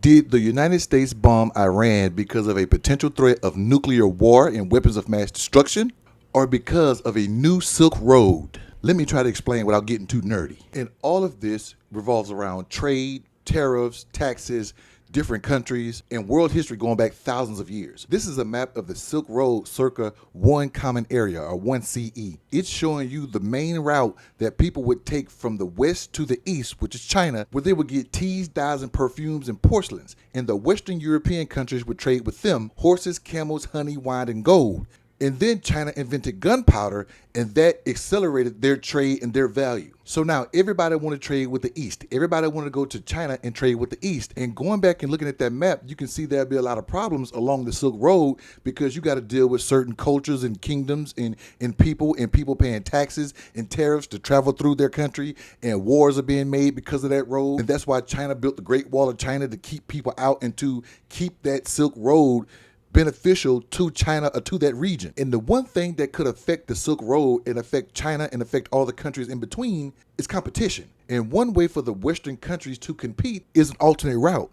Did the United States bomb Iran because of a potential threat of nuclear war and weapons of mass destruction, or because of a new Silk Road? Let me try to explain without getting too nerdy. And all of this revolves around trade, tariffs, taxes, different countries, and world history going back thousands of years. This is a map of the Silk Road circa 1 Common Area, or 1 CE. It's showing you the main route that people would take from the west to the east, which is China, where they would get teas, dyes, and perfumes and porcelains. And the Western European countries would trade with them horses, camels, honey, wine, and gold. And then China invented gunpowder, and that accelerated their trade and their value. So now everybody want to trade with the East. Everybody want to go to China and trade with the East. And going back and looking at that map, you can see there'll be a lot of problems along the Silk Road, because you got to deal with certain cultures and kingdoms and people paying taxes and tariffs to travel through their country, and wars are being made because of that road. And that's why China built the Great Wall of China, to keep people out and to keep that Silk Road beneficial to China or to that region. And the one thing that could affect the Silk Road and affect China and affect all the countries in between is competition. And one way for the Western countries to compete is an alternate route.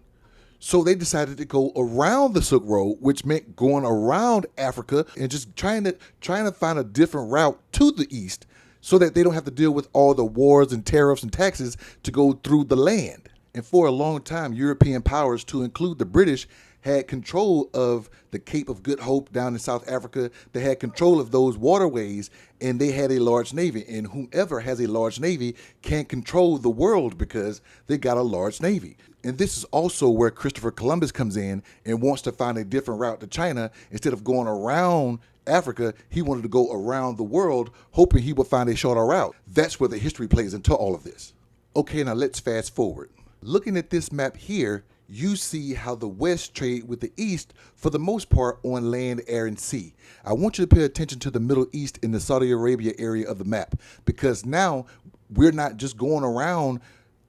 So they decided to go around the Silk Road, which meant going around Africa and just trying to find a different route to the east, so that they don't have to deal with all the wars and tariffs and taxes to go through the land. And for a long time, European powers, to include the British, had control of the Cape of Good Hope down in South Africa. They had control of those waterways, and they had a large navy. And whomever has a large navy can control the world, because they got a large navy. And this is also where Christopher Columbus comes in and wants to find a different route to China. Instead of going around Africa, he wanted to go around the world, hoping he would find a shorter route. That's where the history plays into all of this. Okay, now let's fast forward. Looking at this map here, you see how the West trade with the East for the most part on land, air, and sea. I want you to pay attention to the Middle East in the Saudi Arabia area of the map, because now we're not just going around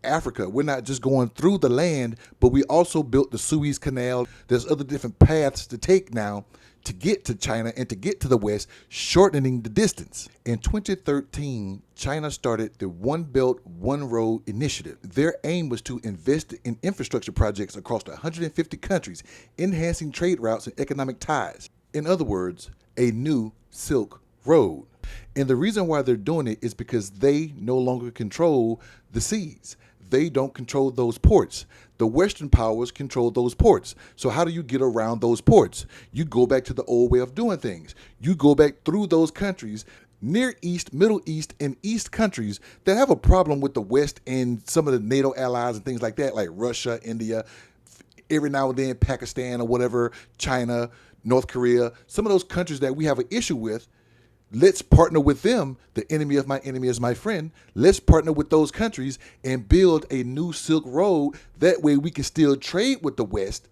Africa. We're not just going through the land, but we also built the Suez Canal. There's other different paths to take now to get to China and to get to the West, shortening the distance. In 2013, China started the One Belt, One Road initiative. Their aim was to invest in infrastructure projects across 150 countries, enhancing trade routes and economic ties. In other words, a new Silk Road. And the reason why they're doing it is because they no longer control the seas. They don't control those ports. The Western powers control those ports. So how do you get around those ports? You go back to the old way of doing things. You go back through those countries, Near East, Middle East, and East countries that have a problem with the West and some of the NATO allies and things like that, like Russia, India, every now and then Pakistan or whatever, China, North Korea, some of those countries that we have an issue with. Let's partner with them. The enemy of my enemy is my friend. Let's partner with those countries and build a new Silk Road. That way we can still trade with the West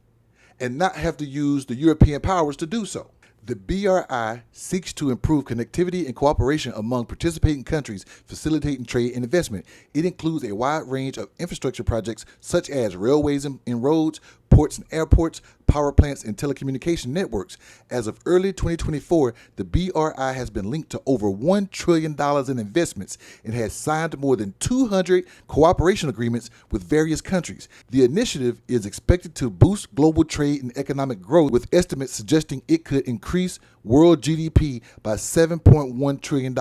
and not have to use the European powers to do so. The BRI seeks to improve connectivity and cooperation among participating countries, facilitating trade and investment. It includes a wide range of infrastructure projects such as railways and roads, ports and airports, power plants, and telecommunication networks. As of early 2024, the BRI has been linked to over $1 trillion in investments and has signed more than 200 cooperation agreements with various countries. The initiative is expected to boost global trade and economic growth, with estimates suggesting it could increase world GDP by $7.1 trillion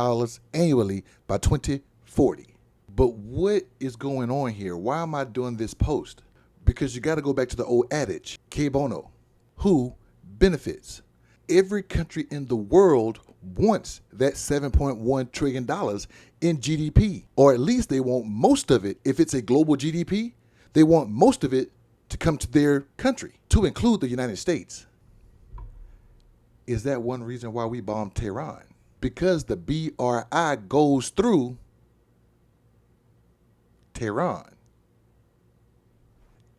annually by 2040. But what is going on here? Why am I doing this post? Because you got to go back to the old adage, que bono, who benefits? Every country in the world wants that $7.1 trillion in GDP, or at least they want most of it. If it's a global GDP, they want most of it to come to their country, to include the United States. Is that one reason why we bombed Tehran? Because the BRI goes through Tehran.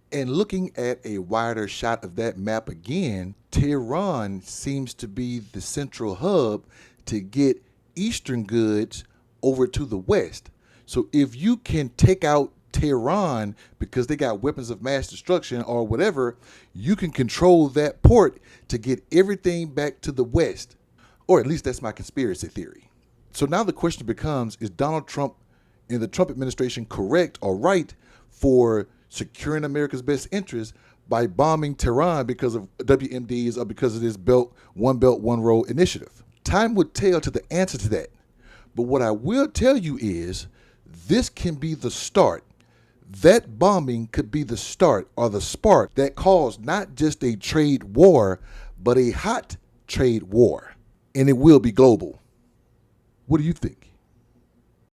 And looking at a wider shot of that map again, Tehran seems to be the central hub to get Eastern goods over to the West. So if you can take out Tehran because they got weapons of mass destruction or whatever, you can control that port to get everything back to the West. Or at least that's my conspiracy theory. So now the question becomes, is Donald Trump and the Trump administration correct or right for securing America's best interest by bombing Tehran because of WMDs or because of this Belt, One Road initiative? Time would tell to the answer to that. But what I will tell you is this can be the start. That bombing could be the start or the spark that caused not just a trade war, but a hot trade war. And it will be global. What do you think?